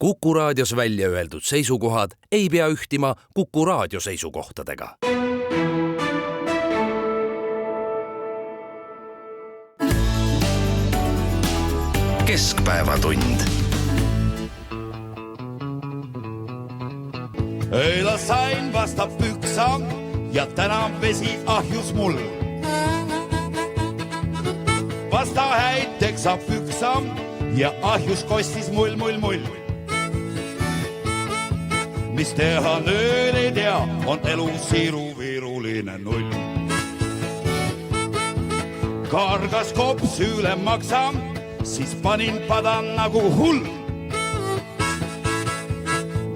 Kuku Raadios välja öeldud seisukohad ei pea ühtima Kuku Raadio seisukohtadega. Keskpäevatund. Eila sain vasta püksa ja täna vesi ahjus mul. Vasta häid teksa püksa ja ahjus kostis mull. Mis teha nüüd ei tea, on elu siiru-viiruline null. Kargas kops üle maksa, siis panin padan nagu hull.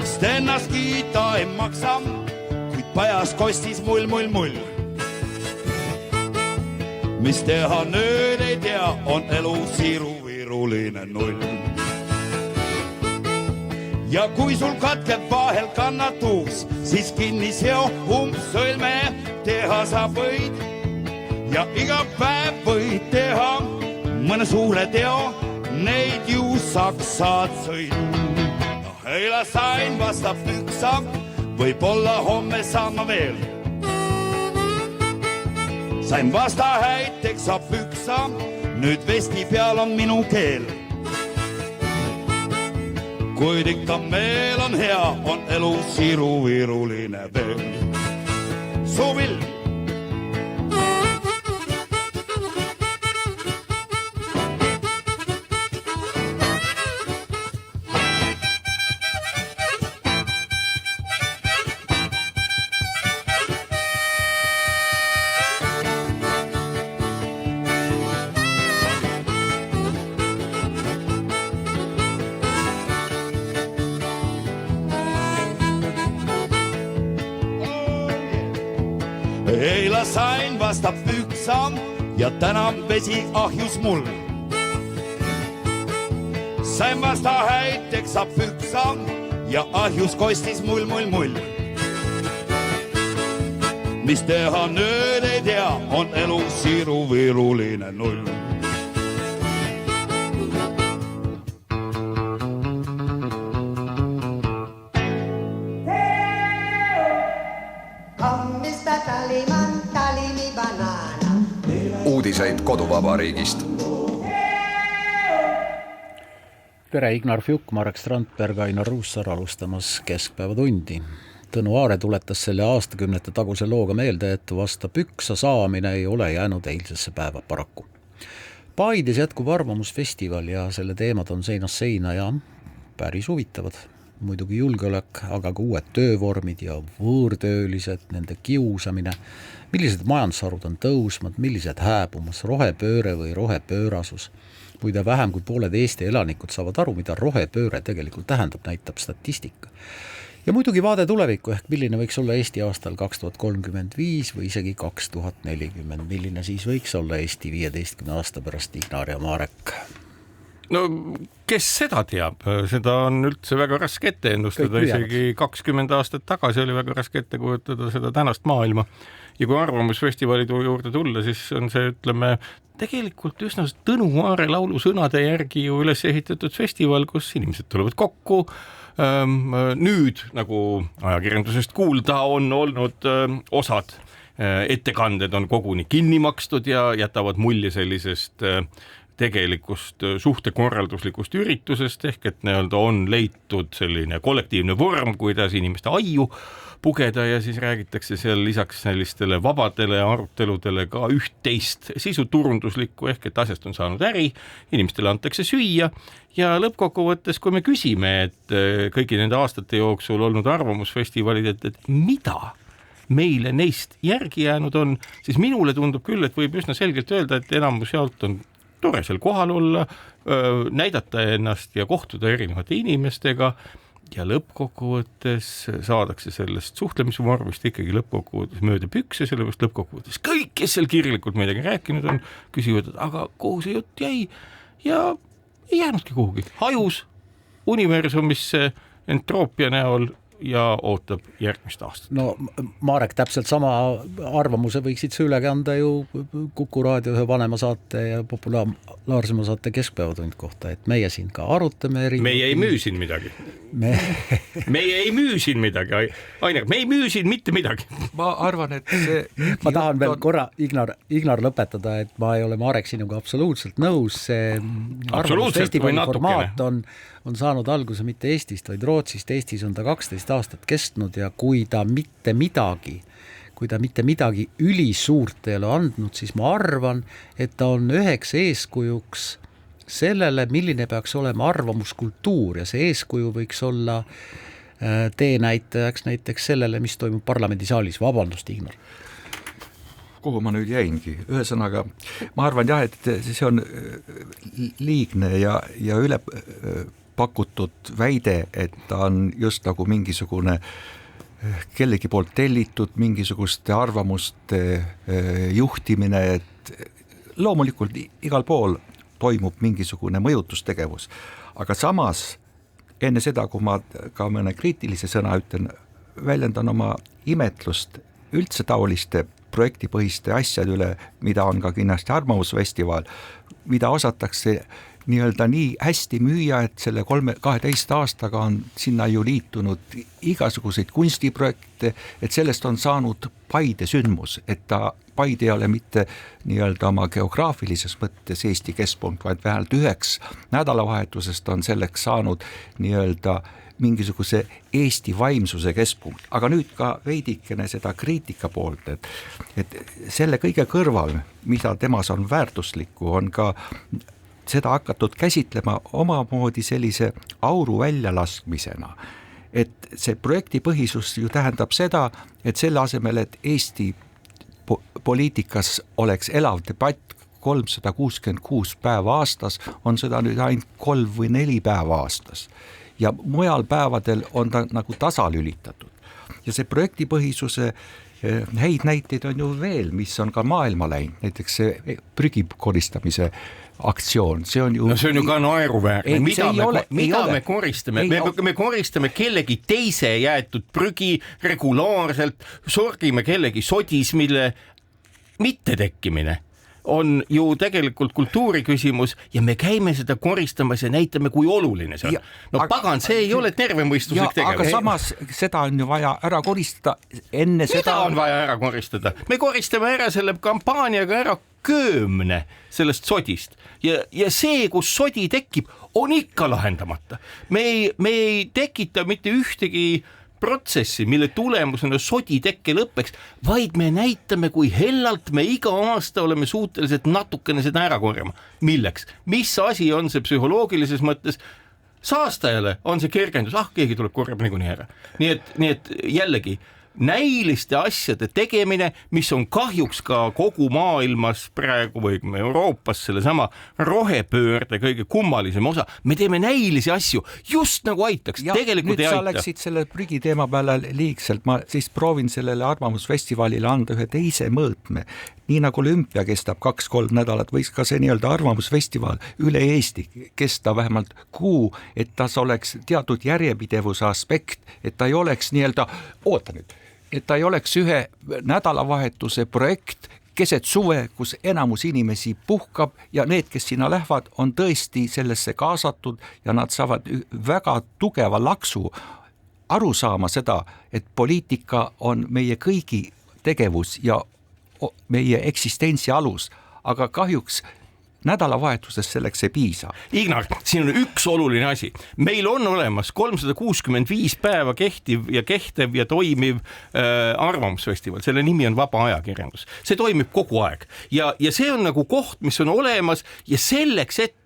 Vist ennast kiita ei maksa, kuid pajas kostis mull. Mis teha nüüd ei tea, on elu siiru-viiruline null. Ja kui sul katkeb vahel kannatus, siis kinni seo sõlme teha sa võid. Ja iga päev võid teha mõne suure teo, neid ju saksad sõid. Eila sain vasta püksa, võib-olla homme saan ma veel. Sain vasta häid teksa püksa, nüüd vesti peal on minu keel. Kuid ikka meel on hea, on elu siiru-viiruline veel. Suvil! Eila sain vasta püksa ja täna vesi ahjus mul. Sain vasta häid teksa püksa ja ahjus kostis mull. Mis teha nüüd ei tea, on elu siiru-viiruline null. Uudiseid koduvabariigist. Tere, Ignar Fjuk, Marek Strandberg, Ainar Ruussaar alustamas Keskpäevatundi. Tõnu Aare tuletas selle aastakümnete taguse looga meelde, et vasta püksa saamine ei ole jäänud eilsesse päeva paraku. Paides jätkub arvamusfestival ja selle teemad on seinast seina ja päris huvitavad. Muidugi julgeolek, aga ka uued töövormid ja võõrtöölised, nende kiusamine, millised majandusharud on tõusmad, millised hääbumas, rohepööre või rohepöörasus. Muide vähem kui pooled Eesti elanikud saavad aru, mida rohepööre tegelikult tähendab, näitab statistika. Ja muidugi vaade tulevikku ehk milline võiks olla Eesti aastal 2035 või isegi 2040. Milline siis võiks olla Eesti 15 aasta pärast, Ignar ja Marek? No kes seda teab, seda on üldse väga raske ette ennustada, isegi 20 aastat tagasi oli väga raske ette kujutada seda tänast maailma. Ja kui arvamusfestivali juurde tulla, siis on see, ütleme, tegelikult üsna Tõnu Aare laulu sõnade järgi ju üles ehitatud festival, kus inimesed tulevad kokku. Nüüd, nagu ajakirjandusest kuulda, on olnud osad ettekanded on koguni kinni makstud ja jätavad mulje sellisest tegelikust suhtekorralduslikust üritusest ehk et on leitud selline kollektiivne vorm, kuidas inimeste aiu pugeda ja siis räägitakse seal lisaks sellistele vabadele aruteludele ka üht-teist sisuturunduslikku ehk et asjast on saanud äri, inimestele antakse süüa ja lõppkokkuvõttes, kui me küsime, et kõigi nende aastate jooksul olnud arvamusfestivalid, et mida meile neist järgi jäänud on, siis minule tundub küll, et võib üsna selgelt öelda, et enamus jaolt on tore seal kohal olla, näidata ennast ja kohtuda erinevate inimestega ja lõppkokkuvõttes saadakse sellest suhtlemisvormist ikkagi lõppkokkuvõttes mööda pükse, sellepärast lõppkokkuvõttes kõik, kes seal kirjalikult midagi rääkinud on, küsivad, et aga kuhu see jutt jäi ja ei jäänudki kuhugi. Hajus universumisse entroopia näol ja ootab järgmist aastat. No Marek, täpselt sama arvamuse võiksid sa üle kanda ju Kuku raadio ühe vanema saate ja populaarsema saate Keskpäevatund kohta, et meie siin ka arutame meie ei müü siin midagi. Meie ei müü siin midagi, Ainer, me ei müü siin mitte midagi. Ma arvan, et see... Ma tahan veel korra Ignar lõpetada, et ma ei ole Marek sinuga absoluutselt nõus. See arvamusfestivali formaat on saanud alguse mitte Eestist, vaid Rootsist. Eestis on ta 12 aastat kestnud ja kui ta mitte midagi ülisuurt ei ole andnud, siis ma arvan, et ta on üheks eeskujuks sellele, milline peaks olema arvamuskultuur ja see eeskuju võiks olla teenäitajaks näiteks sellele, mis toimub parlamendisaalis. Vabandust, Ignar. Kuhu ma nüüd jäingi? Ühesõnaga, ma arvan jah, et see on liigne ja üle pakutud väide, et ta on just nagu mingisugune kellegi poolt tellitud, mingisuguste arvamuste juhtimine, et loomulikult igal pool toimub mingisugune mõjutustegevus. Aga samas, enne seda, kui ma ka mõne kriitilise sõna ütlen, väljendan oma imetlust üldse taoliste projektipõhiste asjade üle, mida on ka kindlasti arvamusfestival, mida osatakse nii hästi müüa, et selle 12 aastaga on sinna ju liitunud igasuguseid kunstiprojekte, et sellest on saanud Paide sündmus, et Paide ei ole mitte oma geograafilises mõttes Eesti keskpunkt, vaid vähemalt 9 nädalavahetusest on selleks saanud mingisuguse Eesti vaimsuse keskpunkt. Aga nüüd ka veidikene seda kriitika poolt, et selle kõige kõrval, mida temas on väärtuslikku, on ka seda hakatud käsitlema omamoodi sellise auru väljalaskmisena. Et see projektipõhisus ju tähendab seda, et selle asemel, et Eesti poliitikas oleks elav debatt 366 päeva aastas, on seda nüüd ainult 3 või 4 päeva aastas. Ja mujal päevadel on ta nagu tasalülitatud. Ja see projektipõhisuse häid näiteid on ju veel, mis on ka maailma läinud, näiteks see prügi koristamise aktsioon, see on ju... No see on ju ka naeruväärne. Mida me koristame? Me koristame kellegi teise jäetud prügi regulaarselt, sorgime kellegi sodis, mille mittetekkimine on ju tegelikult kultuuri küsimus ja me käime seda koristamas ja näitame, kui oluline see on. No pagan, see ei ole tervemõistuslik tegevus. Aga samas seda on ju vaja ära koristada enne seda... Mida on vaja ära koristada? Me koristame ära selle kampaaniaga ära köömne sellest sodist ja see, kus sodi tekib, on ikka lahendamata. Me ei tekita mitte ühtegi protsessi, mille tulemusena sodi tekke lõppeks, vaid me näitame, kui hellalt me iga aasta oleme suutelised natukene seda ära korjama. Milleks? Mis asi on see psühholoogilises mõttes? Saastajale on see kergendus, keegi tuleb korjab niikuinii ära. Nii et jällegi, näiliste asjade tegemine, mis on kahjuks ka kogu maailmas praegu või Euroopas sellesama rohepöörde kõige kummalisem osa. Me teeme näilisi asju, just nagu aitaks, tegelikult ei aita. Nüüd sa läksid selle prügi teema peale liigselt, ma siis proovin sellele arvamusfestivalile anda ühe teise mõõtme. Nii nagu olümpia kestab 2-3 nädalat, võiks ka see arvamusfestival üle Eesti kesta vähemalt kuu, et tas oleks teatud järjepidevuse aspekt, et ta ei oleks et ta ei oleks ühe nädalavahetuse projekt keset suve, kus enamus inimesi puhkab ja need, kes sinna lähevad, on tõesti sellesse kaasatud ja nad saavad väga tugeva laksu aru saama seda, et poliitika on meie kõigi tegevus ja meie eksistentsi alus, aga kahjuks nädalavahetuses selleks ei piisa. Ignar, siin on üks oluline asi. Meil on olemas 365 päeva kehtiv ja toimiv arvamusfestival. Selle nimi on vaba ajakirjandus. See toimib kogu aeg. Ja see on nagu koht, mis on olemas ja selleks, et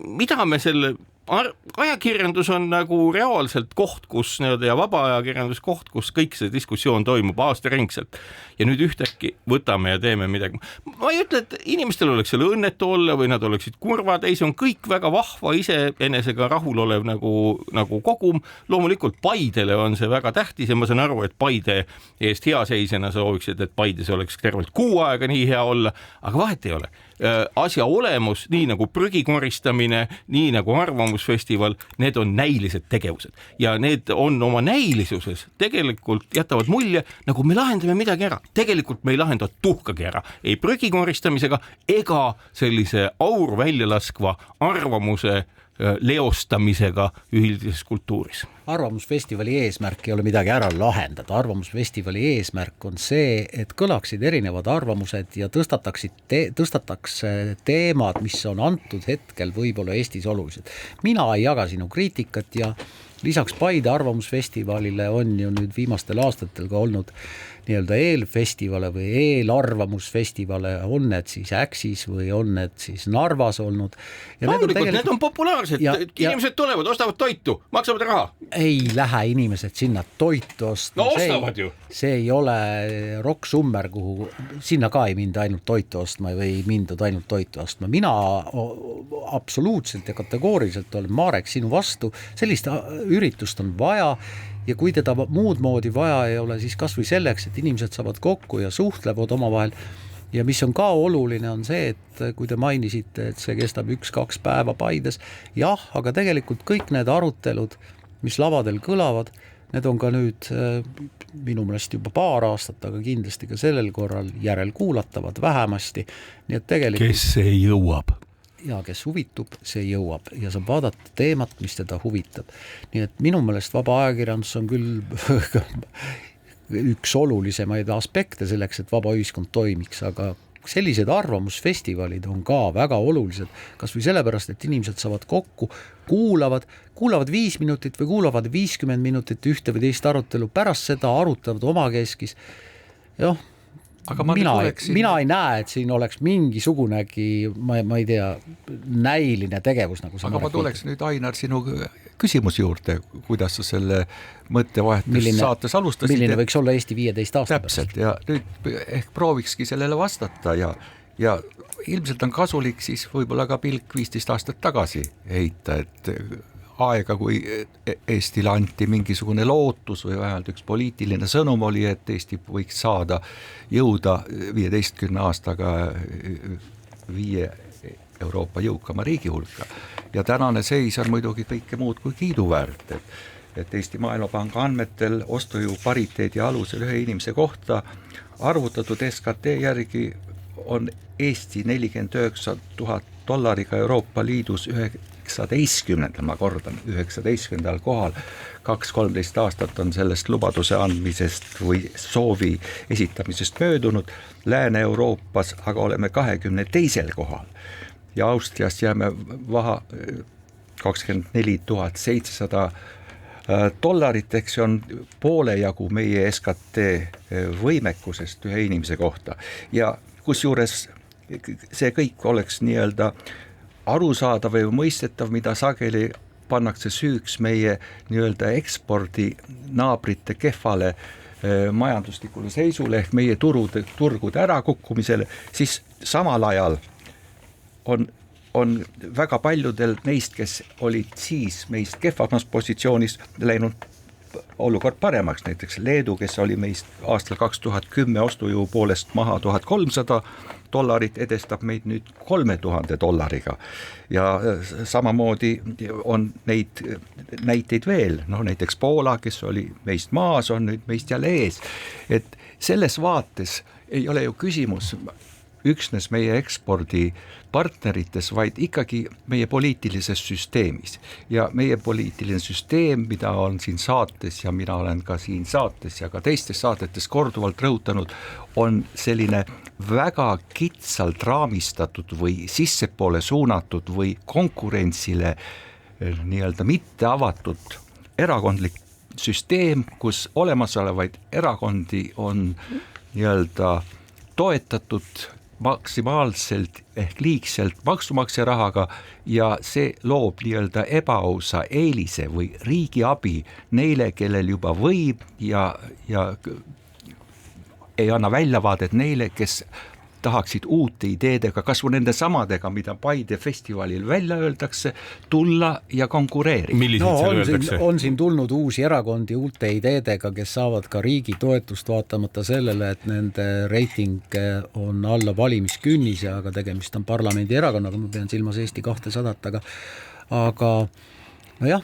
mida me selle ajakirjandus on nagu reaalselt koht, kus ja vaba ajakirjandus koht, kus kõik see diskussioon toimub aastaringselt. Ja nüüd ühtäkki võtame ja teeme midagi. Ma ei ütle, et inimestel oleks seal õnnetu olla või nad oleksid kurvad, ei, see on kõik väga vahva, ise enesega rahul olev nagu kogum. Loomulikult Paidele on see väga tähtis ja ma saan aru, et Paide eest hea seisena sooviksid, et Paides oleks tervelt 6 aega nii hea olla, aga vahet ei ole. asja olemus, nii nagu prügi koristamine, nii nagu arvamusfestival, need on näilised tegevused ja need on oma näilisuses tegelikult jätavad mulje, nagu me lahendame midagi ära. Tegelikult me ei lahenda tuhkagi ära, ei prügi koristamisega ega sellise auru välja laskva arvamuse leostamisega ühildises kultuuris. Arvamusfestivali eesmärk ei ole midagi ära lahendada. Arvamusfestivali eesmärk on see, et kõlaksid erinevad arvamused ja tõstataks teemad, mis on antud hetkel võib-olla Eestis olulised. Mina ei jaga sinu kriitikat ja lisaks Paide arvamusfestivalile on ju nüüd viimastel aastatel ka olnud nii-öelda eelfestivale või eelarvamusfestivale, on need siis Äksis või on need siis Narvas olnud. Ja need on populaarsed, inimesed tulevad, ostavad toitu, maksavad raha. Ei lähe inimesed sinna toitu ostma. No ostavad ju. See ei ole Rock Summer, kuhu sinna ka ei minda ainult toitu ostma või ei mindud ainult toitu ostma. Mina absoluutselt ja kategooriliselt olen Marek sinu vastu, sellist üritust on vaja ja kui teda muud moodi vaja ei ole, siis kas või selleks, et inimesed saavad kokku ja suhtlevad omavahel. Ja mis on ka oluline on see, et kui te mainisite, et see kestab 1-2 päeva Paides, jah, aga tegelikult kõik need arutelud, mis lavadel kõlavad, need on ka nüüd minu meelest juba paar aastat, aga kindlasti ka sellel korral järelkuulatavad vähemasti. Nii et tegelikult... Kes see jõuab? Ja kes huvitub, see jõuab ja saab vaadata teemat, mis teda huvitab. Nii et minu meelest vaba ajakirjandus on küll üks olulisemaid aspekte selleks, et vaba ühiskond toimiks, aga sellised arvamusfestivalid on ka väga olulised, kas või sellepärast, et inimesed saavad kokku, kuulavad 5 minutit või kuulavad 50 minutit ühte või teist arutelu, pärast seda arutavad omakeskis. Jah, aga mina ei näe, et siin oleks mingisugunegi, ma ei tea, näiline tegevus. Nagu aga ma tuleks nüüd, Ainar, sinu küsimus juurde, kuidas sa selle mõttevahetus saates alustasid. Milline võiks olla Eesti 15 aasta täpselt, ja nüüd ehk proovikski sellele vastata ja ilmselt on kasulik siis võib-olla ka pilk 15 aastat tagasi heita, et aega, kui Eestile anti mingisugune lootus või vähemalt üks poliitiline sõnum oli, et Eesti võiks jõuda 15 aastaga 5 Euroopa jõukama riigi hulka. Ja tänane seis on muidugi kõike muud kui kiiduväärt, et Eesti Maailmapanga andmetel ostujõu pariteedi alusel ühe inimese kohta arvutatud SKT järgi on Eesti $49,000 Euroopa Liidus 19. ma kordan, 19. kohal. 2-13 aastat on sellest lubaduse andmisest või soovi esitamisest möödunud. Lääne-Euroopas aga oleme 22. kohal ja Austrias jääme vaha $24,700, eks see on poole jagu meie SKT võimekusest ühe inimese kohta ja kusjuures see kõik oleks nii-öelda arusaadav või mõistetav, mida sageli pannakse süüks meie nii-öelda ekspordi naabrite kehvale majanduslikule seisule ehk meie turgude ärakukkumisele, siis samal ajal on väga paljudel neist, kes olid siis meist kehvamas positsioonis, läinud olukord paremaks, näiteks Leedu, kes oli meist aastal 2010 ostujõu poolest maha $1,300, edestab meid nüüd $3,000 ja samamoodi on neid näiteid veel, näiteks Poola, kes oli meist maas, on nüüd meist jälle ees, et selles vaates ei ole ju küsimus üksnes meie ekspordi partnerites, vaid ikkagi meie poliitilises süsteemis ja meie poliitiline süsteem, mida on siin saates ja mina olen ka siin saates ja ka teistes saatetes korduvalt rõhutanud, on selline väga kitsalt raamistatud või sissepoole suunatud või konkurentsile nii-öelda mitte avatud erakondlik süsteem, kus olemasolevaid erakondi on nii-öelda toetatud maksimaalselt ehk liigselt maksumaksja rahaga ja see loob nii-öelda ebaausa eelise või riigiabi neile, kellel juba võib ja ei anna väljavaadet neile, kes tahaksid uute ideedega, kas või nende samadega, mida Paide festivalil välja öeldakse, tulla ja konkureerida. Millised seal öeldakse? On siin tulnud uusi erakondi uute ideedega, kes saavad ka riigi toetust vaatamata sellele, et nende reiting on alla valimiskünnise, aga tegemist on parlamendi erakonnaga, ma pean silmas Eesti 200, aga nojah,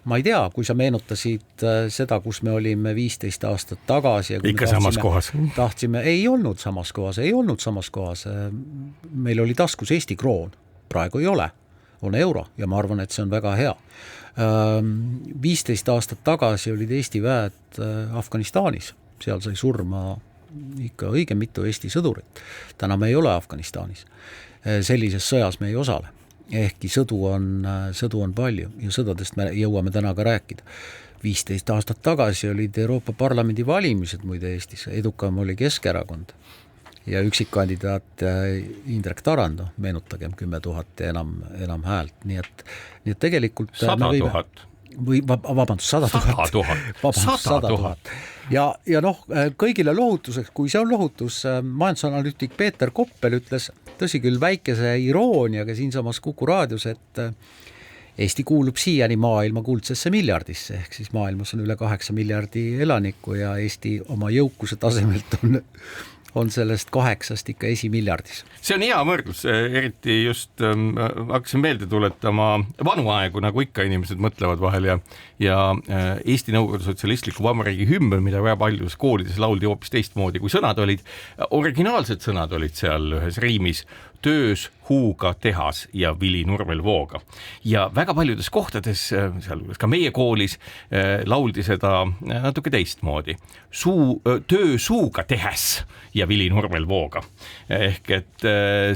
ma ei tea, kui sa meenutasid seda, kus me olime 15 aastat tagasi ja ikka samas kohas. Ei olnud samas kohas. Meil oli taskus Eesti kroon, praegu ei ole, on euro ja ma arvan, et see on väga hea. 15 aastat tagasi olid Eesti väed Afganistanis, seal sai surma ikka õige mitu Eesti sõdurit. Täna me ei ole Afganistanis, sellises sõjas me ei osale. Ehkki sõdu on palju ja sõdadest me jõuame täna ka rääkida. 15 aastat tagasi olid Euroopa Parlamendi valimised muide Eestis, edukam oli Keskerakond ja üksikkandidaat Indrek Tarand, meenutagem 10 000 ja enam häält, nii et tegelikult 100 000. Vabandust, 100 000. Ja noh, kõigile lohutuseks, kui see on lohutus, majandusanalüütik Peeter Koppel ütles, tõsi küll väikese irooniaga siinsamas Kuku raadios, et Eesti kuulub siiani maailma kuldsesse miljardisse, ehk siis maailmas on üle 8 miljardi elaniku ja Eesti oma jõukuse tasemelt on sellest 8 ikka esimiljardis. See on hea võrdlus, eriti just hakkasin meelde tuletama vanu aegu, nagu ikka inimesed mõtlevad vahel ja Eesti Nõukogude Sotsialistliku Vabariigi hümn, mida väga paljus koolides lauldi hoopis teistmoodi, kui sõnad olid. Originaalsed sõnad olid seal ühes riimis, töös huuga tehas ja vili nurmel vooga. Ja väga paljudes kohtades, sealjuures ka meie koolis, lauldi seda natuke teistmoodi. Töö suuga tehas ja vili nurmel vooga. Ehk et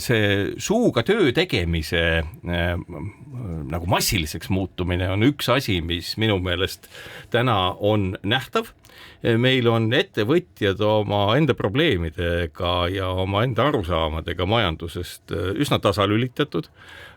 see suuga töö tegemise nagu massiliseks muutumine on üks asi, mis minu meelest täna on nähtav. Meil on ettevõtjad oma enda probleemidega ja oma enda arusaamadega majandusest üsna tasalülitatud.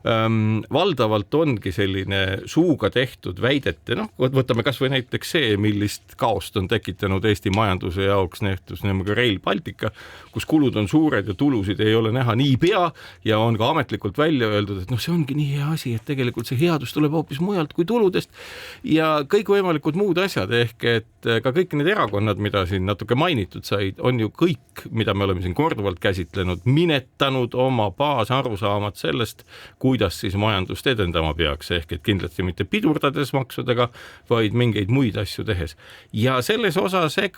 Valdavalt ongi selline suuga tehtud väidete, võtame kas või näiteks see, millist kaost on tekitanud Eesti majanduse jaoks nähtus nimega Rail Baltica, kus kulud on suured ja tulusid ei ole näha nii pea ja on ka ametlikult välja öeldud, et see ongi nii hea asi, et tegelikult see headus tuleb hoopis mujalt kui tuludest ja kõik võimalikud muud asjad, ehk et ka kõik need erakonnad, mida siin natuke mainitud said, on ju kõik, mida me oleme siin korduvalt käsitlenud, minetanud oma baasarusaamat sellest, kuidas siis majandust edendama peaks, ehk et kindlasti mitte pidurdades maksudega, vaid mingeid muid asju tehes. Ja selles osas see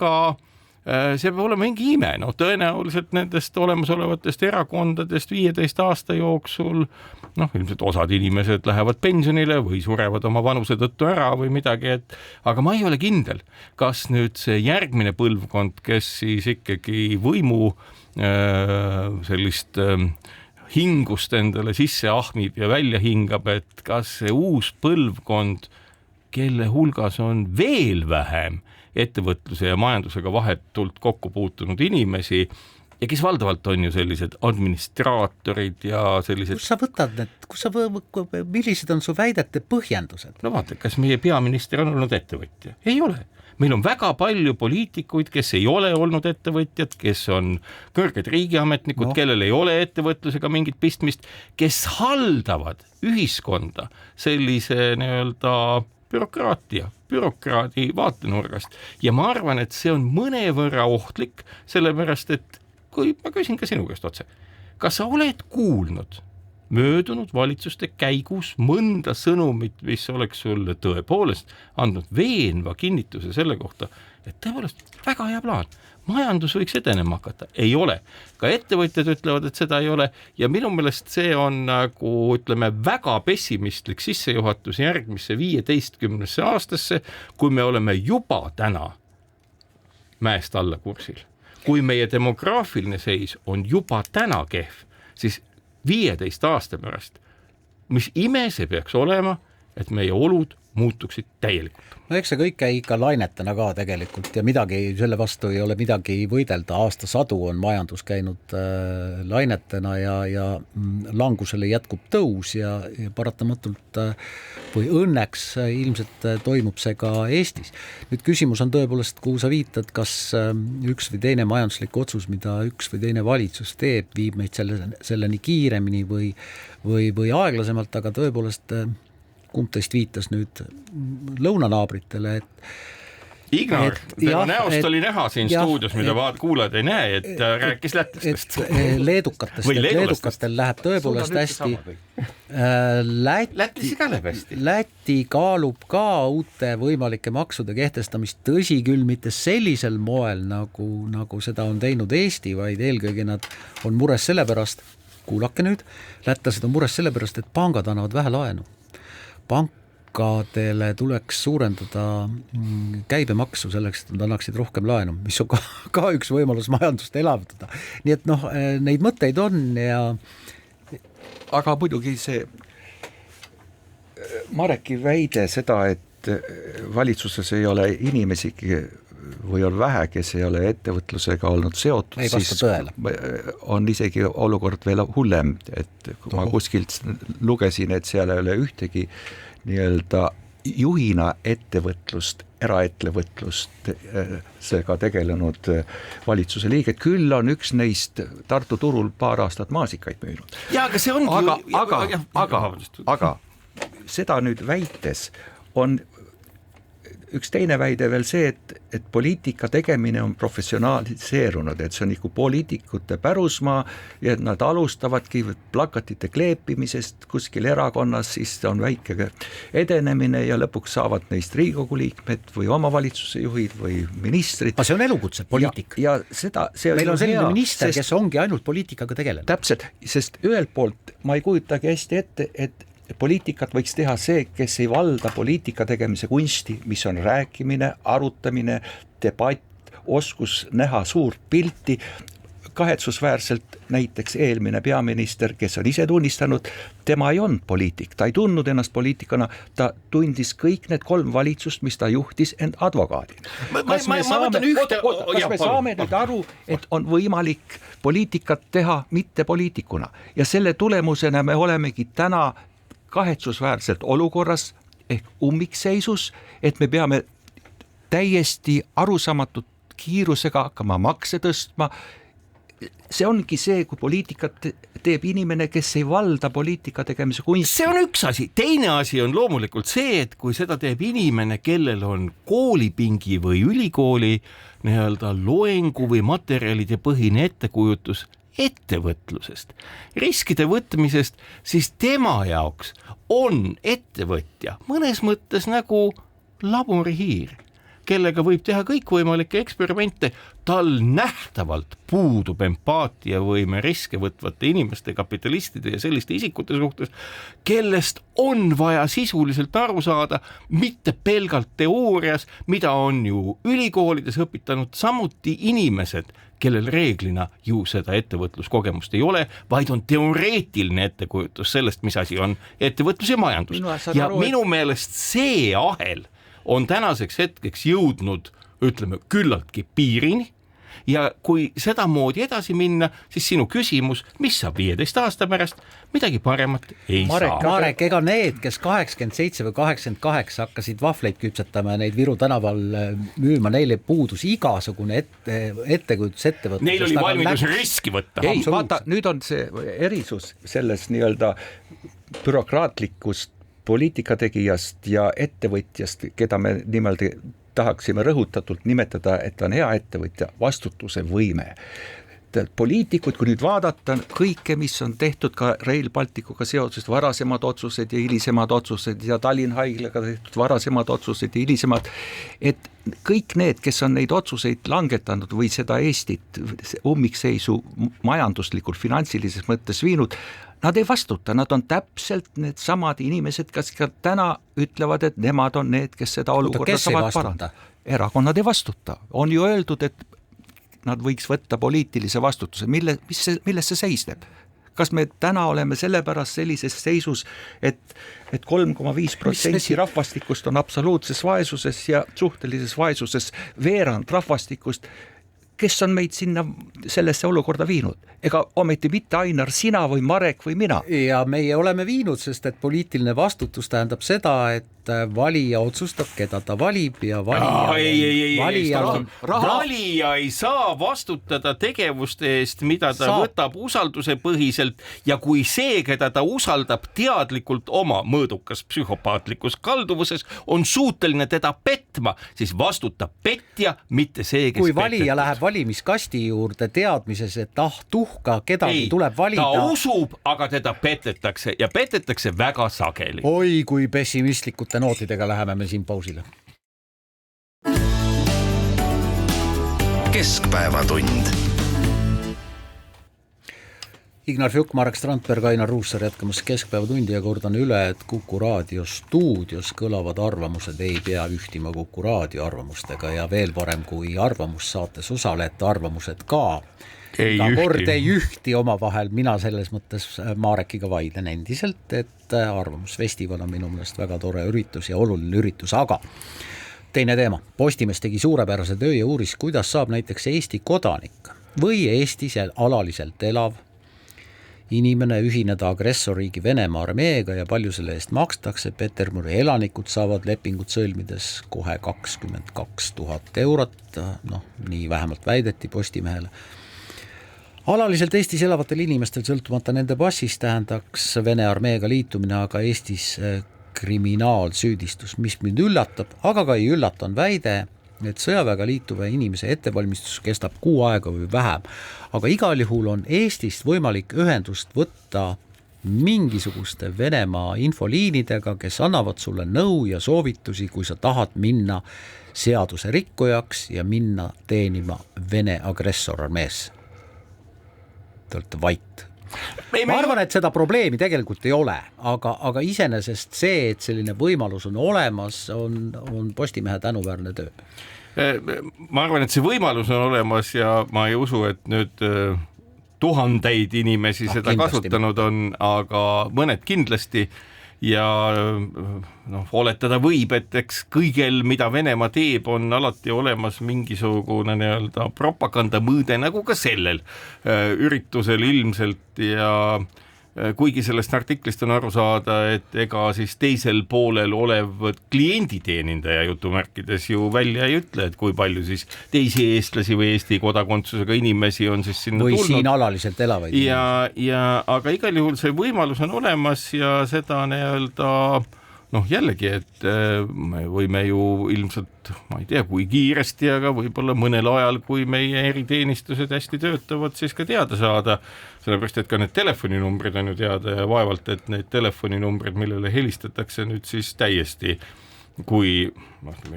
peab olema mingi ime, tõenäoliselt nendest olemasolevatest erakondadest 15 aasta jooksul, ilmselt osad inimesed lähevad pensionile või surevad oma vanuse tõttu ära või midagi, aga ma ei ole kindel, kas nüüd see järgmine põlvkond, kes siis ikkagi võimu sellist hingust endale sisse ahmib ja välja hingab, et kas see uus põlvkond, kelle hulgas on veel vähem ettevõtluse ja majandusega vahetult kokku puutunud inimesi ja kes valdavalt on ju sellised administraatorid ja sellised... Kus sa võtad need, millised on su väidete põhjendused? Vaata, kas meie peaminister on olnud ettevõtja? Ei ole. Meil on väga palju poliitikuid, kes ei ole olnud ettevõtjad, kes on kõrged riigiametnikud, kellel ei ole ettevõtlusega mingit pistmist, kes haldavad ühiskonda sellise bürokraadi vaatenurgast. Ja ma arvan, et see on mõnevõrra ohtlik, sellepärast, et kui ma küsin ka sinu käest otse, kas sa oled kuulnud möödunud valitsuste käigus mõnda sõnumit, mis oleks sulle tõepoolest andnud veenva kinnituse selle kohta, et tõepoolest väga hea plaan, majandus võiks edenema hakata? Ei ole. Ka ettevõtjad ütlevad, et seda ei ole ja minu meelest see on väga pessimistlik sissejuhatus järgmisse 15 aastasse, kui me oleme juba täna mäest alla kursil. Kui meie demograafiline seis on juba täna kehv, siis 15 aasta pärast, mis ime see peaks olema, et meie olud muutuksid täielikult. No eks see kõik käi ikka lainetena ka tegelikult ja midagi selle vastu ei ole midagi võidelda. Aastasadu on majandus käinud lainetena ja langusele jätkub tõus ja paratamatult või õnneks ilmselt toimub see ka Eestis. Nüüd küsimus on tõepoolest, kuhu sa viitad, kas üks või teine majanduslik otsus, mida üks või teine valitsus teeb, viib meid selleni kiiremini või aeglasemalt, aga tõepoolest kumb teist viitas nüüd lõunanaabritele, Ignar, tema näost oli näha siin stuudios, mida kuulajad ei näe, et rääkis lätlastest. Leedukatel läheb tõepoolest hästi. Lätis ka läheb hästi. Läti kaalub ka uute võimalike maksude kehtestamist, tõsi küll mitte sellisel moel, nagu seda on teinud Eesti, vaid eelkõige nad on mures sellepärast, kuulake nüüd, lätlased on mures sellepärast, et pangad annavad vähe laenu. Pankadele tuleks suurendada käibemaksu selleks, et nad annaksid rohkem laenu, mis on ka üks võimalus majandust elavdada. Nii et neid mõtteid on ja... Aga muidugi see Mareki väide seda, et valitsuses ei ole inimesigi või on vähe, kes ei ole ettevõtlusega olnud seotud, siis on isegi olukord veel hullem, et kui ma kuskilt lugesin, et seal ei ole ühtegi nii-öelda juhina ettevõtlust, eraettevõtlust seega tegelenud valitsuse liiget, küll on üks neist Tartu turul paar aastat maasikaid müünud. Ja, aga see ongi... Aga seda nüüd väites on üks teine väide veel see, et poliitika tegemine on professionaliseerunud, et see on nagu poliitikute pärusmaa ja et nad alustavadki plakatite kleepimisest kuskil erakonnas, siis on väike edenemine ja lõpuks saavad neist Riigikogu liikmed või omavalitsuse juhid või ministrid. Aga see on elukutse, poliitik. Ja seda, see meil on selline minister, kes ongi ainult poliitikaga tegelenud. Täpselt, sest ühelt poolt ma ei kujutagi hästi ette, et poliitikat võiks teha see, kes ei valda poliitika tegemise kunsti, mis on rääkimine, arutamine, debatt, oskus näha suurt pilti. Kahetsusväärselt näiteks eelmine peaminister, kes on ise tunnistanud, tema ei olnud poliitik, ta ei tundnud ennast poliitikana, ta tundis kõik need 3 valitsust, mis ta juhtis end advokaadina. Kas me saame nüüd aru, et on võimalik poliitikat teha mitte poliitikuna ja selle tulemusena me olemegi täna kahetsusväärselt olukorras ehk ummikseisus, et me peame täiesti arusamatut kiirusega hakkama makse tõstma. See ongi see, kui poliitikat teeb inimene, kes ei valda poliitika tegemise kunsti. See on üks asi. Teine asi on loomulikult see, et kui seda teeb inimene, kellel on koolipingi või ülikooli nii-öelda loengu või materjalide põhine ettekujutus ettevõtlusest, riskide võtmisest, siis tema jaoks on ettevõtja mõnes mõttes nagu laborihiir, kellega võib teha kõikvõimalikke eksperimente, tal nähtavalt puudub empaatiavõime riske võtvate inimeste, kapitalistide ja selliste isikute suhtes, kellest on vaja sisuliselt aru saada, mitte pelgalt teoorias, mida on ju ülikoolides õpitanud samuti inimesed, kellel reeglina ju seda ettevõtluskogemust ei ole, vaid on teoreetiline ettekujutus sellest, mis asi on ettevõtlus ja majandus. Minu meelest see ahel on tänaseks hetkeks jõudnud, ütleme, küllaltki piirini ja kui seda moodi edasi minna, siis sinu küsimus, mis saab 15 aasta pärast, midagi paremat ei saa. Marek, ega need, kes 87 või 88 hakkasid vahvleid küpsetama ja neid Viru tänaval müüma, neile puudus igasugune ettekujutus ettevõtlusest. Neil oli valmidus riski võtta. Ei, vaata, nüüd on see erisus selles nii-öelda bürokraatlikust poliitikategijast ja ettevõtjast, keda me niimoodi tahaksime rõhutatult nimetada, et ta on hea ettevõtja, vastutuse võime. Poliitikud, kui nüüd vaadata kõike, mis on tehtud ka Rail Balticuga seoses, varasemad otsused ja hilisemad otsused ja Tallinna Haiglaga tehtud varasemad otsused ja hilisemad, et kõik need, kes on neid otsuseid langetanud või seda Eestit ummikseisu majanduslikult finantsilises mõttes viinud, nad ei vastuta, nad on täpselt need samad inimesed, kes ka täna ütlevad, et nemad on need, kes seda olukorda saavad parandada. Erakonnad ei vastuta. On ju öeldud, et nad võiks võtta poliitilise vastutuse. Milles see seisneb? kas me täna oleme sellepärast sellises seisus, et 3,5% rahvastikust on absoluutses vaesuses ja suhtelises vaesuses veerand rahvastikust, kes on meid sinna sellesse olukorda viinud? Ega ometi mitte Ainar, sina või Marek või mina? Ja meie oleme viinud, sest et poliitiline vastutus tähendab seda, et valija otsustab, keda ta valib ja valija ei saa vastutada tegevuste eest, mida ta võtab usalduse põhiselt ja kui see, keda ta usaldab teadlikult oma mõõdukas psühhopaatlikus kalduvuses, on suuteline teda petma, siis vastutab petja, mitte see, kes kui valija läheb valimiskasti juurde teadmises, et tuhka kedagi tuleb valida. Ta usub, aga teda petetakse ja petetakse väga sageli. Oi, kui pessimistlikute nootidega läheme me siin pausile. Keskpäevatund. Ignar Fjuk, Marek Strandberg, Ainar Ruussaar jätkamas Keskpäevatundi ja kordan üle, et Kuku raadio stuudios kõlavad arvamused ei pea ühtima Kuku raadio arvamustega ja veel parem kui arvamussaates osalejate arvamused ka. Kord ei ühti omavahel, mina selles mõttes Marekiga vaidlen endiselt, et arvamusfestival on minu meelest väga tore üritus ja oluline üritus, aga teine teema. Postimees tegi suurepärase töö ja uuris, kuidas saab näiteks Eesti kodanik või Eestis alaliselt elav inimene ühineda agressorriigi Venemaa armeega ja palju selle eest makstakse. Peterburi elanikud saavad lepingut sõlmides kohe 22 000 eurot, nii vähemalt väideti Postimehele. Alaliselt Eestis elavatel inimestel sõltumata nende passist tähendaks Vene armeega liitumine aga Eestis kriminaalsüüdistus, mis mind üllatab, aga ka ei üllata on väide, et sõjaväega liituva inimese ettevalmistus kestab 6 aega või vähem. Aga igal juhul on Eestist võimalik ühendust võtta mingisuguste Venemaa infoliinidega, kes annavad sulle nõu ja soovitusi, kui sa tahad minna seaduse rikkujaks ja minna teenima Vene agressorarmeesse. Te olete vait. Ma arvan, et seda probleemi tegelikult ei ole, aga iseenesest see, et selline võimalus on olemas, on Postimehe tänuväärne töö. Ma arvan, et see võimalus on olemas ja ma ei usu, et nüüd tuhandeid inimesi seda kasutanud on, aga mõned kindlasti ja oletada võib, et eks kõigel, mida Venemaa teeb, on alati olemas mingisugune propaganda mõõde, nagu ka sellel üritusel ilmselt ja kuigi sellest artiklist on aru saada, et ega siis teisel poolel olev klienditeenindaja jutumärkides ju välja ei ütle, et kui palju siis teisi eestlasi või Eesti kodakondsusega inimesi on siis sinna või tulnud. Või siin alaliselt elavaid inimesi. Aga igal juhul see võimalus on olemas ja seda jällegi, et me võime ju ilmselt, ma ei tea, kui kiiresti, aga võib-olla mõnel ajal, kui meie eriteenistused hästi töötavad, siis ka teada saada, sellepärast, et ka need telefoninumbrid on ju teada ja vaevalt, et need telefoninumbrid, millele helistatakse nüüd siis täiesti, kui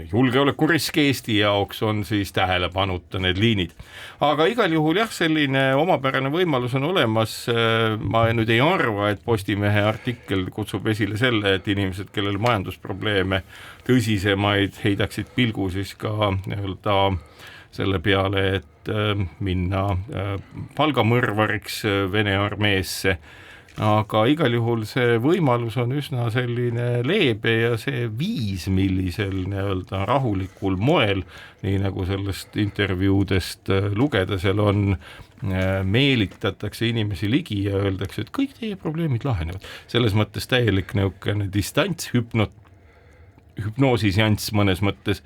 julgeolekurisk Eesti jaoks on siis tähelepanuta need liinid. Aga igal juhul jah, selline omapärane võimalus on olemas. Ma nüüd ei arva, et Postimehe artikkel kutsub esile selle, et inimesed, kellel majandusprobleeme tõsisemaid heidaksid pilgu siis ka selle peale, et minna palgamõrvariks Vene armeesse. Aga igal juhul see võimalus on üsna selline leebe ja see viis, millisel rahulikul moel, nii nagu sellest intervjuudest lugeda, seal on, meelitatakse inimesi ligi ja öeldakse, et kõik teie probleemid lahenevad. Selles mõttes täielik distants, hüpnoosisjanss mõnes mõttes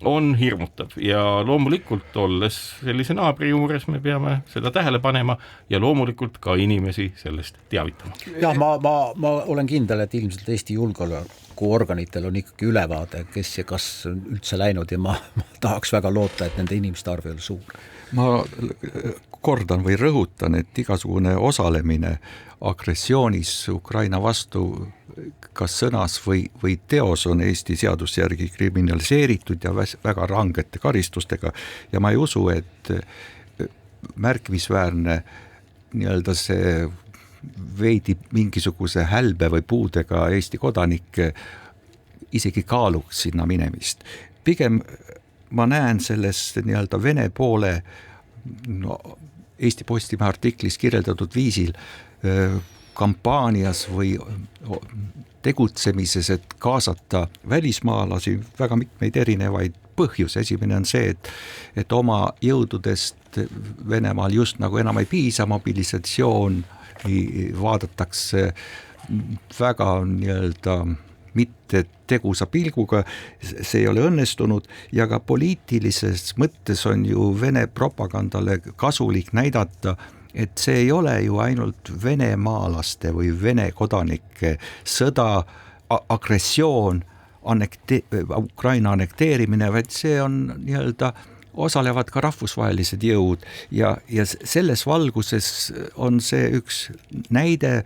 on hirmutav ja loomulikult olles sellise naabri juures me peame seda tähele panema ja loomulikult ka inimesi sellest teavitama. Jah, ma olen kindel, et ilmselt Eesti julgeolekuorganitel on ikkagi ülevaade, kes ja kas on üldse läinud ja ma tahaks väga loota, et nende inimeste arv ei ole suur. Ma kordan või rõhutan, et igasugune osalemine agressioonis Ukraina vastu kas sõnas või teos on Eesti seaduse järgi kriminaliseeritud ja väga rangete karistustega ja ma ei usu, et märkimisväärne see veidi mingisuguse hälbe või puudega Eesti kodanik isegi kaaluks sinna minemist. Pigem ma näen sellest Vene poole Eesti Postimehe artiklis kirjeldatud viisil kampaanias või tegutsemises, et kaasata välismaalasi, väga mitmeid erinevaid põhjus. Esimene on see, et oma jõududest Venemaal just nagu enam ei piisa, mobilisatsioon vaadatakse väga nii-öelda mitte tegusa pilguga, see ei ole õnnestunud ja ka poliitilises mõttes on ju Vene propagandale kasulik näidata, et see ei ole ju ainult venemaalaste või Vene kodanike sõda, agressioon, Ukraina annekteerimine, vaid see on nii-öelda osalevad ka rahvusvahelised jõud ja selles valguses on see üks näide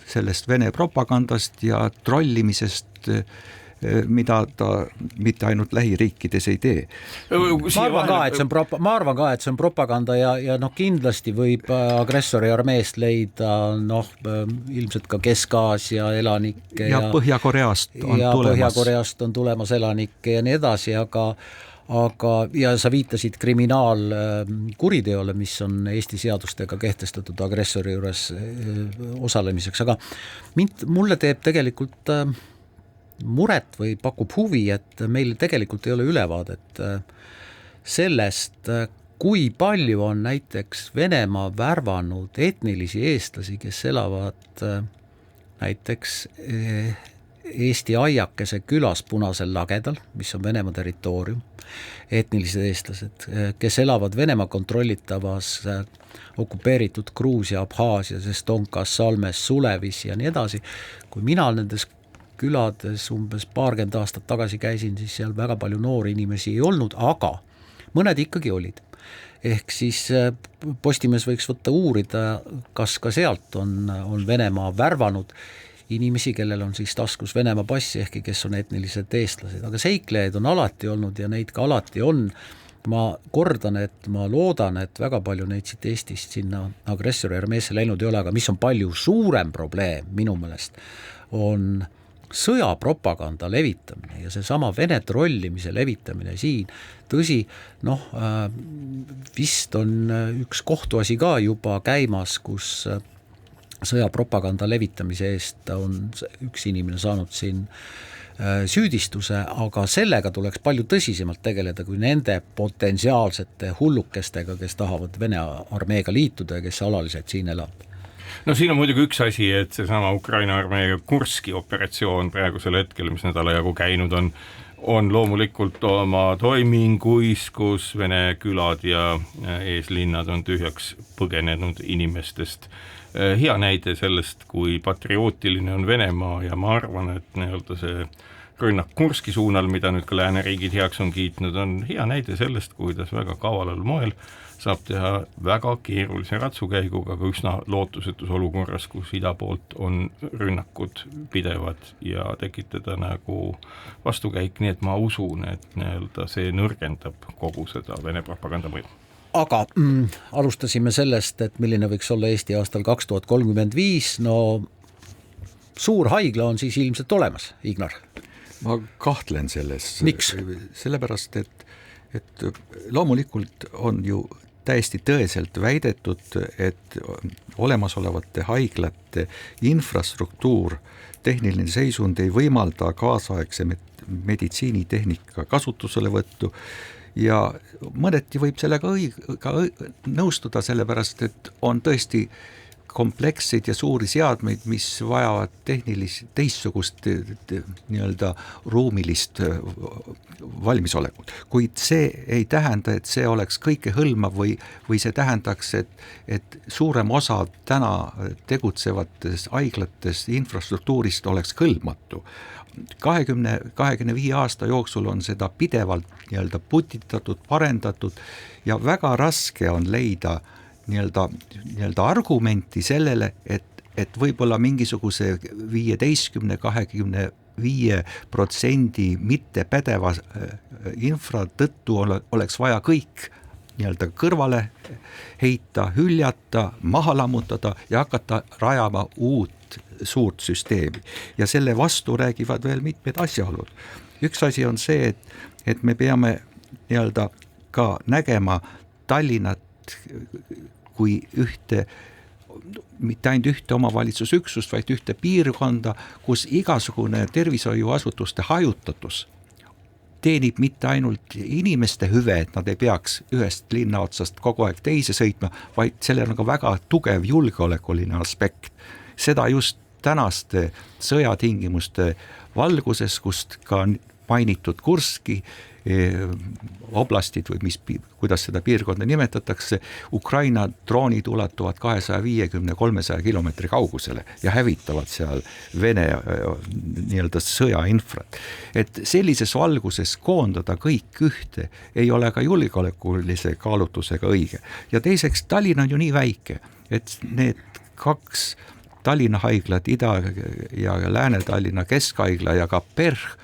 sellest Vene propagandast ja trollimisest, mida ta mitte ainult lähiriikides ei tee. Ma arvan ka, et see on propaganda ja kindlasti võib agressori armeest leida ilmselt ka Kesk-Aasia elanikke ja Põhja-Koreast on tulemas elanikke ja nii edasi, aga ja sa viitasid kriminaalkuriteole, mis on Eesti seadustega kehtestatud agressori juures osalemiseks, aga mulle teeb tegelikult muret või pakub huvi, et meil tegelikult ei ole ülevaadet sellest, kui palju on näiteks Venemaa värvanud etnilisi eestlasi, kes elavad näiteks Eesti Aiakese külas Punasel lagedal, mis on Venemaa territoorium, etnilised eestlased, kes elavad Venemaa kontrollitavas okupeeritud Gruusia, Abhaasias, Estonkas, Salmes, Sulevis ja nii edasi. Kui mina nendes külades umbes 20 aastat tagasi käisin, siis seal väga palju noori inimesi ei olnud, aga mõned ikkagi olid. Ehk siis Postimees võiks võtta uurida, kas ka sealt on Venemaa värvanud inimesi, kellel on siis taskus Venemaa passi, ehkki kes on etnilised eestlased. Aga seiklejaid on alati olnud ja neid ka alati on. Ma kordan, et ma loodan, et väga palju neid siit Eestist sinna agressori armeesse läinud ei ole, aga mis on palju suurem probleem minu meelest, on sõjapropaganda levitamine ja seesama Vene trollimise levitamine siin. Tõsi, vist on üks kohtuasi ka juba käimas, kus sõjapropaganda levitamise eest on üks inimene saanud siin süüdistuse, aga sellega tuleks palju tõsisemalt tegeleda kui nende potentsiaalsete hullukestega, kes tahavad Vene armeega liituda ja kes alaliselt siin elab. No siin on muidugi üks asi, et seesama Ukraina armeega Kurski operatsioon praegusel hetkel, mis nädala jagu käinud on loomulikult oma toiminguis, kus Vene külad ja eeslinnad on tühjaks põgenenud inimestest. Hea näide sellest, kui patriootiline on Venemaa ja ma arvan, et nii-öelda see rünnak Kurski suunal, mida nüüd ka lääneriigid heaks on kiitnud, on hea näide sellest, kuidas väga kavalal moel saab teha väga keerulise ratsukäiguga, aga üsna lootusetus olukorras, kus ida poolt on rünnakud pidevad ja tekitada nagu vastukäik, nii et ma usun, et nii-öelda see nõrgendab kogu seda Vene propaganda mõju. Aga alustasime sellest, et milline võiks olla Eesti aastal 2035, suur haigla on siis ilmselt olemas, Ignar? Ma kahtlen selles. Miks? Sellepärast, et loomulikult on ju täiesti tõeselt väidetud, et olemasolevate haiglate infrastruktuur, tehniline seisund ei võimalda kaasaegse meditsiinitehnika kasutuselevõttu ja mõneti võib sellega nõustuda, sellepärast, et on tõesti komplekseid ja suuri seadmeid, mis vajavad teistsugust nii-öelda ruumilist valmisolekut. Kuid see ei tähenda, et see oleks kõikehõlmav või see tähendaks, et suurem osa täna tegutsevatest haiglatest infrastruktuurist oleks kõlbmatu. 25 aasta jooksul on seda pidevalt nii-öelda putitatud, parendatud ja väga raske on leida nii-öelda argumenti sellele, et võib-olla mingisuguse 15-25% mitte pädeva infra tõttu oleks vaja kõik nii-öelda kõrvale heita, hüljata, maha lammutada ja hakata rajama uut suurt süsteemi. Ja selle vastu räägivad veel mitmed asjaolud. Üks asi on see, et me peame nii-öelda ka nägema Tallinnat kui ühte mitte ainult ühte omavalitsusüksust, vaid ühte piirkonda, kus igasugune tervishoiuasutuste hajutatus teenib mitte ainult inimeste hüve, et nad ei peaks ühest linna otsast kogu aeg teise sõitma, vaid sellel on ka väga tugev julgeolekuline aspekt. Seda just tänaste sõjatingimuste valguses, kust ka mainitud Kurski oblastid või kuidas seda piirkonda nimetatakse, Ukraina droonid ulatuvad 250-300 kilomeetri kaugusele ja hävitavad seal Vene nii-öelda sõjainfrat. Et sellises valguses koondada kõik ühte ei ole ka julgeolekulise kaalutlusega õige. Ja teiseks, Tallinn on ju nii väike, et need 2 Tallinna haiglat, Ida- ja Lääne-Tallinna keskhaigla ja ka PERH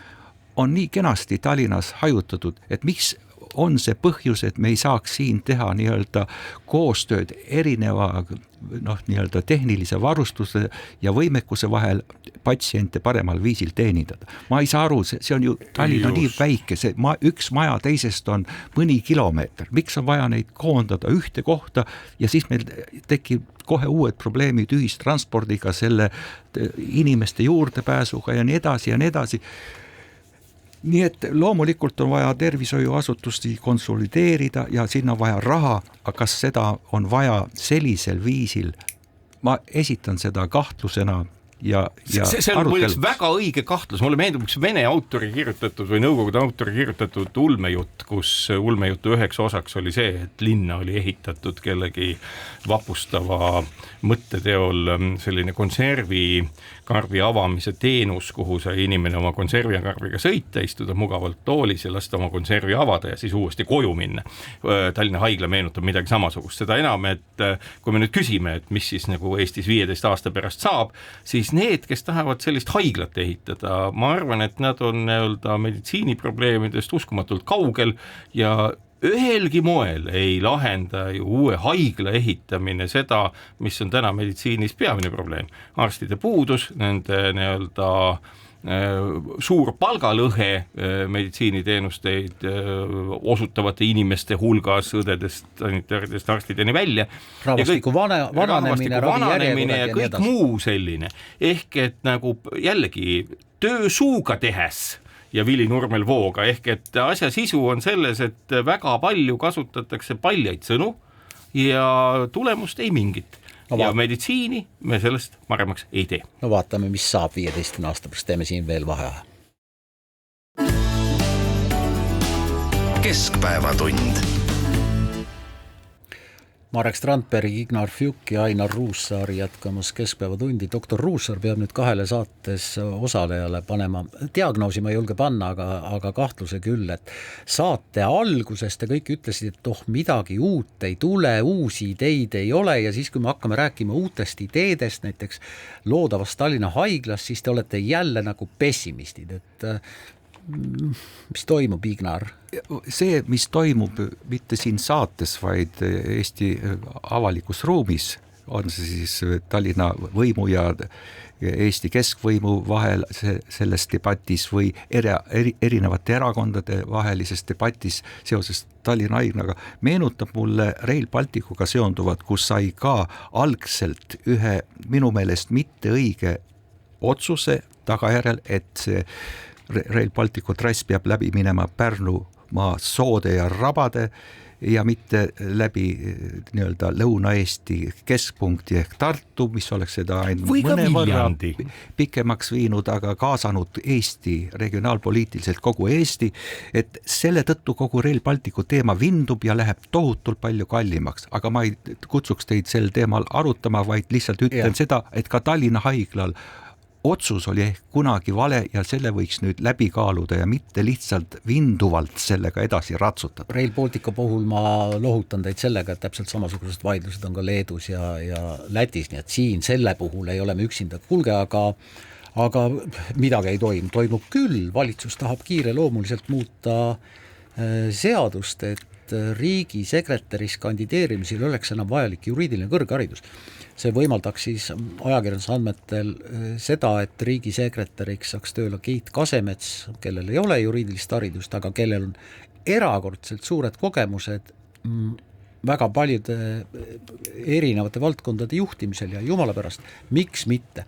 on nii kenasti Tallinnas hajutatud, et miks on see põhjus, et me ei saaks siin teha nii-öelda koostööd erineva nii-öelda tehnilise varustuse ja võimekuse vahel patsiente paremal viisil teenindada. Ma ei saa aru, see on ju Tallinna nii väike, üks maja teisest on mõni kilomeeter. Miks on vaja neid koondada ühte kohta ja siis meil tekib kohe uued probleemid ühistranspordiga, selle inimeste juurdepääsuga ja nii edasi ja nii edasi. Nii et loomulikult on vaja tervishoiuasutusti konsolideerida ja sinna on vaja raha, aga kas seda on vaja sellisel viisil? Ma esitan seda kahtlusena ja see on muideks väga õige kahtlus. Mulle meeldib üks Vene autori kirjutatud või Nõukogude autori kirjutatud ulmejutt, kus ulmejutu üheks osaks oli see, et linna oli ehitatud kellegi vapustava mõtteteol selline konservikarbi avamise teenus, kuhu sai inimene oma konservikarbiga sõita, istuda mugavalt toolis ja lasta oma konservi avada ja siis uuesti koju minna. Tallinna haigla meenutab midagi samasugust. Seda enam, et kui me nüüd küsime, et mis siis nagu Eestis 15 aasta pärast saab, siis need, kes tahavad sellist haiglat ehitada, ma arvan, et nad on meditsiiniprobleemidest uskumatult kaugel ja ühelgi moel ei lahenda ju uue haigla ehitamine seda, mis on täna meditsiinis peamine probleem. Arstide puudus, nende suur palgalõhe meditsiiniteenusteid osutavate inimeste hulgas, õdedest, sanitaaridest, arstideni välja. Rahvastiku vananemine ja kõik muu selline. Ehk et nagu jällegi töösuuga tehes ja Vili Nurmel Vooga, ehk et asja sisu on selles, et väga palju kasutatakse paljaid sõnu ja tulemust ei mingit. Ja meditsiini me sellest paremaks ei tee. No vaatame, mis saab 15 aasta pärast, teeme siin veel vaheaja. Keskpäevatund. Marek Strandberg, Ignar Fjuk ja Ainar Ruussaar jätkamas Keskpäevatundi. Doktor Ruussaar peab nüüd 2 saates osalejale panema, diagnoosi ma ei julge panna, aga kahtluse küll, et saate alguses te kõik ütlesid, et midagi uut ei tule, uusi ideid ei ole ja siis, kui me hakkame rääkima uutest ideedest, näiteks loodavast Tallinna haiglas, siis te olete jälle nagu pessimistid, et mis toimub, Ignar? See, mis toimub mitte siin saates, vaid Eesti avalikus ruumis, on see siis Tallinna võimu ja Eesti keskvõimu vahel selles debatis või erinevate erakondade vahelises debatis seoses Tallinna haiglaga, meenutab mulle Rail Balticuga seonduvat, kus sai ka algselt ühe minu meelest mitte õige otsuse tagajärjel, et see Rail Balticu trass peab läbi minema Pärnumaa soode ja rabade ja mitte läbi nii-öelda Lõuna-Eesti keskpunkti ehk Tartu, mis oleks seda mõnevõrra pikemaks viinud, aga kaasanud Eesti regionaalpoliitiliselt kogu Eesti, et selle tõttu kogu Rail Balticu teema vindub ja läheb tohutult palju kallimaks, aga ma ei kutsuks teid sel teemal arutama, vaid lihtsalt ütlen seda, et ka Tallinna haiglal otsus oli ehk kunagi vale ja selle võiks nüüd läbi kaaluda ja mitte lihtsalt vinduvalt sellega edasi ratsutada. Rail Baltica puhul ma lohutan teid sellega, et täpselt samasugused vaidlused on ka Leedus ja Lätis, nii et siin selle puhul ei ole me üksinda. Kuulge, aga midagi ei toimu. Toimub küll, valitsus tahab kiireloomuliselt muuta seadust, et riigisekretäris kandideerimisel oleks enam vajalik juriidiline kõrgharidus. See võimaldaks siis ajakirjanduse andmetel seda, et riigisekretäriks saaks tööle Keit Kasemets, kellel ei ole juriidilist haridust, aga kellel on erakordselt suured kogemused väga paljude erinevate valdkondade juhtimisel ja jumala pärast, miks mitte?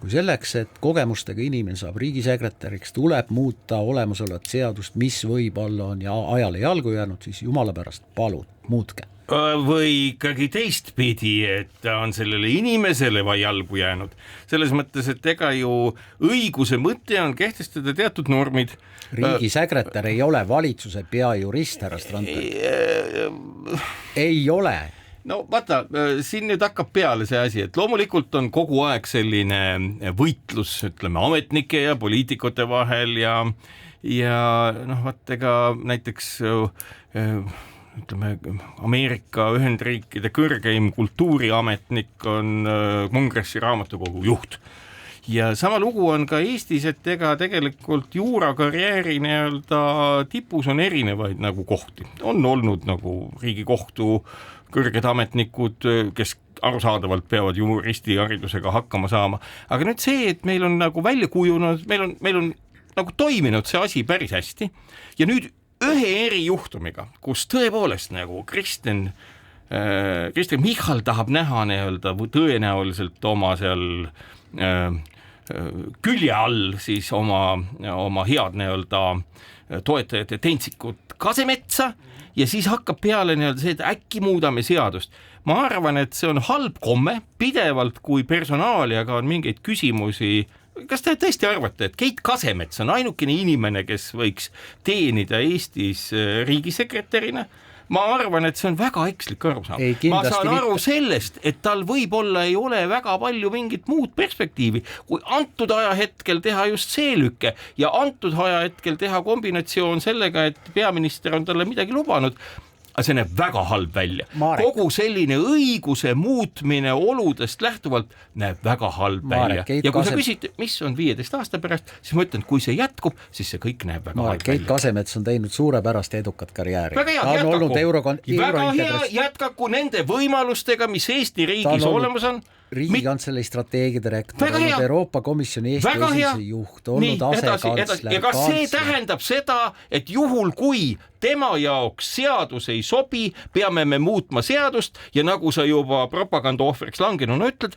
Kui selleks, et kogemustega inimene saab riigisekretäriks, tuleb muuta olemasolevat seadust, mis võib-olla on ja ajale jalgu jäänud, siis jumala pärast palun, muutke. Või ikkagi teistpidi, et ta on sellele inimesele või jalgu jäänud. Selles mõttes, et ega ju õiguse mõte on kehtestada teatud normid. Riigisekretär ei ole valitsuse peajurist, härra Strandberg. Ei ole. No vaata, siin nüüd hakkab peale see asi, et loomulikult on kogu aeg selline võitlus, ütleme, ametnike ja poliitikute vahel ja noh, vaat ega näiteks ütleme, Ameerika Ühendriikide kõrgeim kultuuriametnik on Kongressi raamatukogu juht. Ja sama lugu on ka Eestis, et ega tegelikult juurakarjääri nii-öelda tipus on erinevaid nagu kohti. On olnud nagu Riigikohtu kõrged ametnikud, kes arusaadavalt peavad juristi haridusega hakkama saama. Aga nüüd see, et meil on nagu välja kujunud, meil on nagu toiminud see asi päris hästi ja nüüd ühe erijuhtumiga, kus tõepoolest nagu Kristen Michal tahab näha nii-öelda tõenäoliselt oma seal külje all siis oma head nii-öelda toetajate tentsikut Kasemetsa ja siis hakkab peale nii-öelda see, et äkki muudame seadust. Ma arvan, et see on halb komme pidevalt, kui personaaliaga on mingeid küsimusi. Kas te tõesti arvate, et Keit Kasemets on ainukene inimene, kes võiks teenida Eestis riigisekretärina? Ma arvan, et see on väga ekslik arusaam. Ma saan aru sellest, et tal võib-olla ei ole väga palju mingit muud perspektiivi, kui antud ajahetkel teha just see lükke ja antud ajahetkel teha kombinatsioon sellega, et peaminister on talle midagi lubanud. Aga see näeb väga halb välja. Kogu selline õiguse muutmine oludest lähtuvalt näeb väga halb välja. Ja kui sa küsid, mis on 15 aasta pärast, siis ma ütlen, kui see jätkub, siis see kõik näeb väga halb välja. Keit Kasemets on teinud suurepärast edukat karjääri. Väga hea, jätkaku nende võimalustega, mis Eesti riigis olemas on. Riigikantselei strateegiadirektor, olnud Euroopa Komisjoni Eesti esise juht, olnud asekantsler. Ja kas see tähendab seda, et juhul kui tema jaoks seadus ei sobi, peame me muutma seadust ja nagu sa juba propaganda ohvriks langenuna ütled,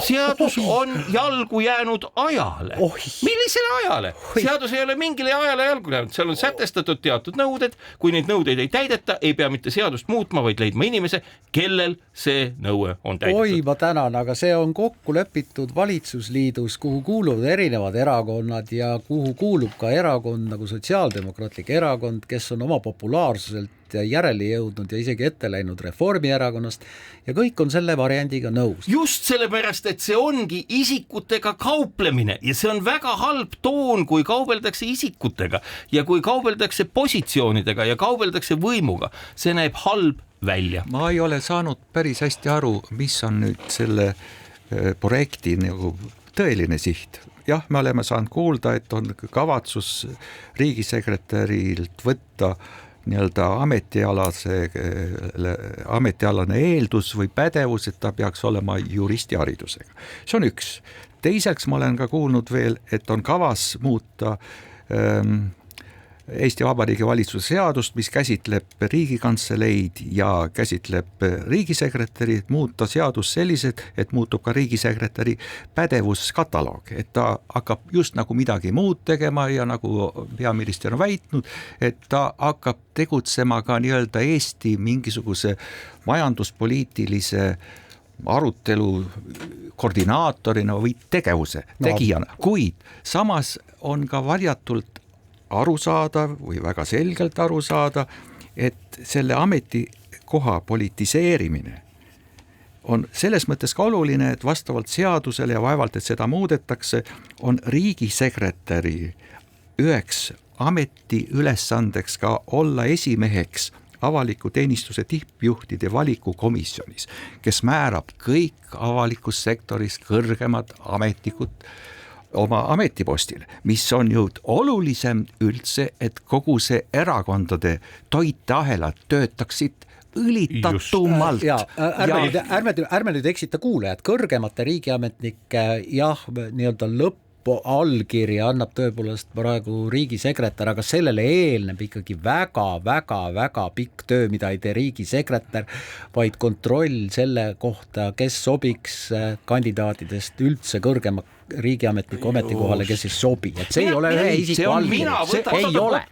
seadus on jalgu jäänud ajale. Millisele ajale? Seadus ei ole mingile ajale jalgu jäänud, seal on sätestatud teatud nõuded, kui neid nõudeid ei täideta, ei pea mitte seadust muutma, vaid leidma inimese, kellel see nõue on täidetud. Oi, ma tänan, aga see on kokku lepitud valitsusliidus, kuhu kuuluvad erinevad erakonnad ja kuhu kuulub ka erakond nagu Sotsiaaldemokraatlik erakond, kes on oma populaarsuselt järele jõudnud ja isegi ette läinud Reformierakonnast ja kõik on selle variandiga nõus. Just sellepärast, et see ongi isikutega kauplemine ja see on väga halb toon, kui kaubeldakse isikutega ja kui kaubeldakse positsioonidega ja kaubeldakse võimuga. See näeb halb välja. Ma ei ole saanud päris hästi aru, mis on nüüd selle projekti nagu tõeline siht. Jah, me oleme saanud kuulda, et on kavatsus riigisekretärilt võtta nii-öelda ametialane eeldus või pädevus, et ta peaks olema juristiharidusega. See on üks. Teiseks ma olen ka kuulnud veel, et on kavas muuta Eesti Vabariigi valitsuse seadust, mis käsitleb riigikantseleid ja käsitleb riigisekretäri, muuta seadus sellised, et muutub ka riigisekretäri pädevuskataloog, et ta hakkab just nagu midagi muud tegema ja nagu peaminister on väitnud, et ta hakkab tegutsema ka nii-öelda Eesti mingisuguse majanduspoliitilise arutelu koordinaatorina või tegijana, kuid samas on ka varjatult aru saada või väga selgelt aru saada, et selle ametikoha politiseerimine on selles mõttes ka oluline, et vastavalt seadusele ja vaevalt, et seda muudetakse, on riigisekretäri üheks ametiülesandeks ka olla esimeheks avaliku teenistuse tippjuhtide valikukomisjonis, kes määrab kõik avalikus sektoris kõrgemad ametnikud oma ametipostile, mis on ju olulisem üldse, et kogu see erakondade toiteahelad töötaksid õlitatumalt. Ärme nüüd eksita kuulajad, kõrgemate riigiametnike nii-öelda allkirja annab tõepoolest praegu riigisekretär, aga sellele eelneb ikkagi väga pikk töö, mida ei tee riigisekretär, vaid kontroll selle kohta, kes sobiks kandidaatidest üldse kõrgema riigiametniku ametikohale, kes ei sobi, et see ei ole ühe isiku allkirja, ei ole.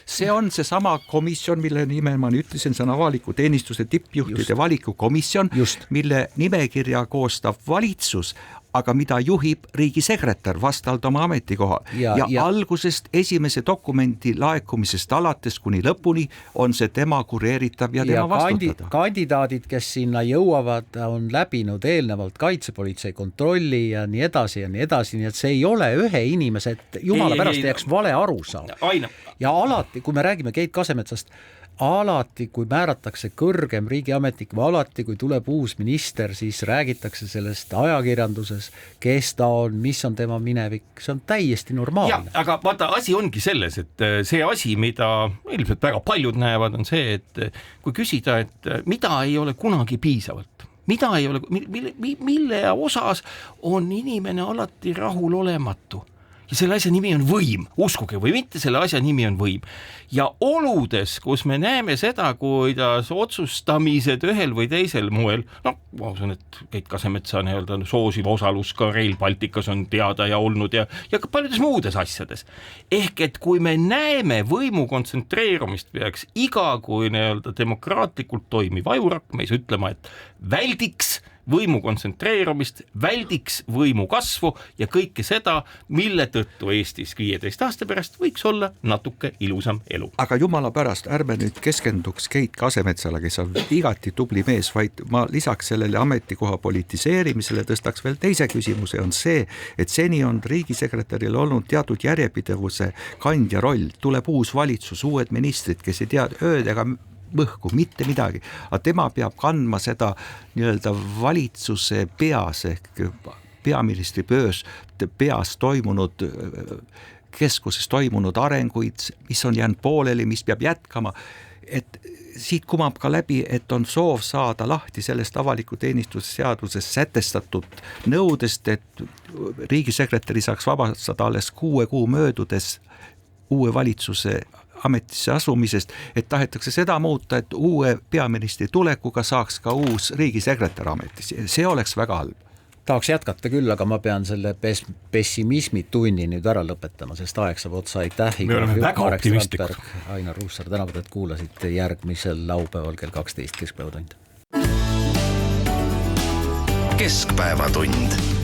See on seesama komisjon, mille nime ma ütlesin, see on avaliku teenistuse tippjuhtide valikukomisjon, mille nimekirja koostab valitsus, aga mida juhib riigisekretär vastavalt oma ametikoha. Ja algusest esimese dokumendi laekumisest alates kuni lõpuni on see tema kureeritav ja tema vastutada. Kandidaadid, kes sinna jõuavad, on läbinud eelnevalt kaitsepolitsei kontrolli ja nii edasi, nii et see ei ole ühe inimese, et jumala pärast jääks vale arusaam. Ja alati, kui me räägime Keit Kasemetsast, alati, kui määratakse kõrgem riigiametnik või alati, kui tuleb uus minister, siis räägitakse sellest ajakirjanduses, kes ta on, mis on tema minevik, see on täiesti normaalne. Ja, aga vaata, asi ongi selles, et see asi, mida ilmselt väga paljud näevad, on see, et kui küsida, et mida ei ole kunagi piisavalt, mida ei ole, mille osas on inimene alati rahulolematu. Ja selle asja nimi on võim, uskuge või mitte, selle asja nimi on võim. Ja oludes, kus me näeme seda, kuidas otsustamised ühel või teisel moel, ma usun, et Keit Kasemetsa soosiv osalus ka Rail Balticus on teada ja olnud ja ka paljudes muudes asjades. Ehk et kui me näeme võimu kontsentreerumist, peaks iga kui demokraatlikult toimiv ajurakk meis ütlema, et väldiks võimu kontsentreerumist, väldiks võimu kasvu ja kõike seda, mille tõttu Eestis 15 aasta pärast võiks olla natuke ilusam elu. Aga jumala pärast, ärme nüüd keskenduks Keit Kasemetsale, kes on igati tubli mees, vaid ma lisaks sellele ametikoha politiseerimisele tõstaks veel teise küsimuse, on see, et seni on riigisekretäril olnud teatud järjepidevuse kandja roll, tuleb uus valitsus, uued ministrid, kes ei tea ööd ega mõhku, mitte midagi, aga tema peab kandma seda valitsuse peas ehk peaministri peas toimunud, keskuses toimunud arenguid, mis on jäänud pooleli, mis peab jätkama, et siit kumab ka läbi, et on soov saada lahti sellest avaliku teenistuse seaduses sätestatud nõudest, et riigisekretäri saaks vabastada alles 6 kuu möödudes uue valitsuse ametisse asumisest, et tahetakse seda muuta, et uue peaministri tulekuga saaks ka uus riigisekretär ametisse. See oleks väga halb. Tahaks jätkata küll, aga ma pean selle pessimismi tunni nüüd ära lõpetama, sest aeg saab otsa. Aitäh, Ainar Ruussaar, tänakud, et kuulasite järgmisel laupäeval kell 12 Keskpäevatund. Keskpäevatund.